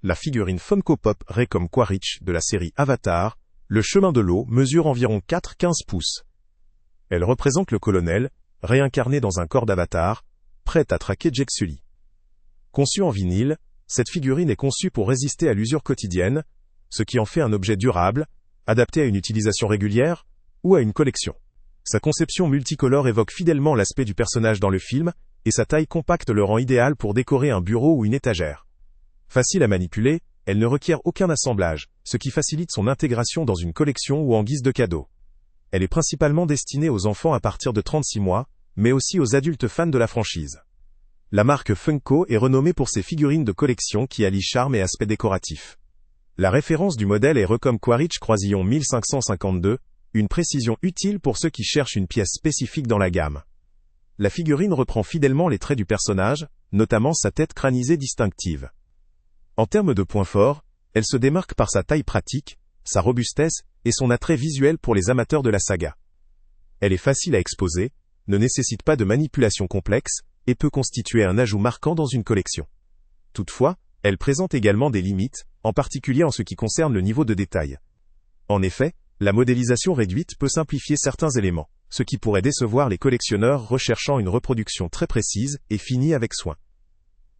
la figurine Funko Pop Raycom Quaritch de la série Avatar, le chemin de l'eau mesure environ 4,15 pouces. Elle représente le colonel, réincarné dans un corps d'avatar, prêt à traquer Jake Sully. Conçue en vinyle, cette figurine est conçue pour résister à l'usure quotidienne, ce qui en fait un objet durable, adapté à une utilisation régulière ou à une collection. Sa conception multicolore évoque fidèlement l'aspect du personnage dans le film, et sa taille compacte le rend idéal pour décorer un bureau ou une étagère. Facile à manipuler, elle ne requiert aucun assemblage, ce qui facilite son intégration dans une collection ou en guise de cadeau. Elle est principalement destinée aux enfants à partir de 36 mois, mais aussi aux adultes fans de la franchise. La marque Funko est renommée pour ses figurines de collection qui allient charme et aspect décoratif. La référence du modèle est Raycom Quaritch Croisillon 1552, une précision utile pour ceux qui cherchent une pièce spécifique dans la gamme. La figurine reprend fidèlement les traits du personnage, notamment sa tête crânisée distinctive. En termes de points forts, elle se démarque par sa taille pratique, sa robustesse et son attrait visuel pour les amateurs de la saga. Elle est facile à exposer, ne nécessite pas de manipulation complexe, et peut constituer un ajout marquant dans une collection. Toutefois, elle présente également des limites, en particulier en ce qui concerne le niveau de détail. En effet, la modélisation réduite peut simplifier certains éléments, ce qui pourrait décevoir les collectionneurs recherchant une reproduction très précise et finie avec soin.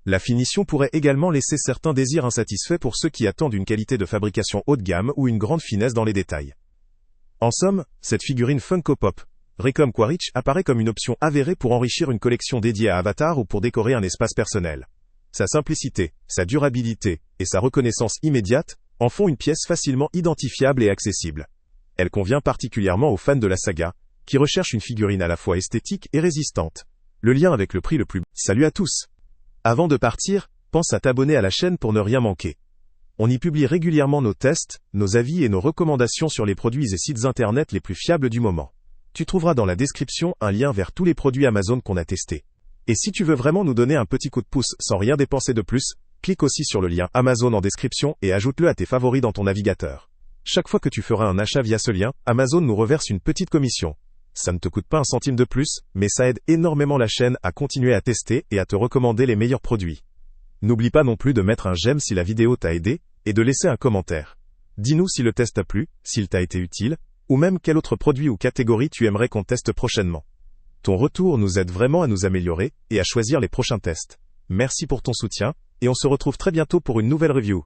La finition pourrait également laisser certains désirs insatisfaits pour ceux qui attendent une qualité de fabrication haut de gamme ou une grande finesse dans les détails. En somme, cette figurine Funko Pop, Raycom Quaritch apparaît comme une option avérée pour enrichir une collection dédiée à Avatar ou pour décorer un espace personnel. Sa simplicité, sa durabilité et sa reconnaissance immédiate en font une pièce facilement identifiable et accessible. Elle convient particulièrement aux fans de la saga, qui recherchent une figurine à la fois esthétique et résistante. Le lien avec le prix le plus... Salut à tous! Avant de partir, pense à t'abonner à la chaîne pour ne rien manquer. On y publie régulièrement nos tests, nos avis et nos recommandations sur les produits et sites internet les plus fiables du moment. Tu trouveras dans la description un lien vers tous les produits Amazon qu'on a testés. Et si tu veux vraiment nous donner un petit coup de pouce sans rien dépenser de plus, clique aussi sur le lien Amazon en description et ajoute-le à tes favoris dans ton navigateur. Chaque fois que tu feras un achat via ce lien, Amazon nous reverse une petite commission. Ça ne te coûte pas un centime de plus, mais ça aide énormément la chaîne à continuer à tester et à te recommander les meilleurs produits. N'oublie pas non plus de mettre un j'aime si la vidéo t'a aidé, et de laisser un commentaire. Dis-nous si le test t'a plu, s'il t'a été utile, ou même quel autre produit ou catégorie tu aimerais qu'on teste prochainement. Ton retour nous aide vraiment à nous améliorer, et à choisir les prochains tests. Merci pour ton soutien, et on se retrouve très bientôt pour une nouvelle review.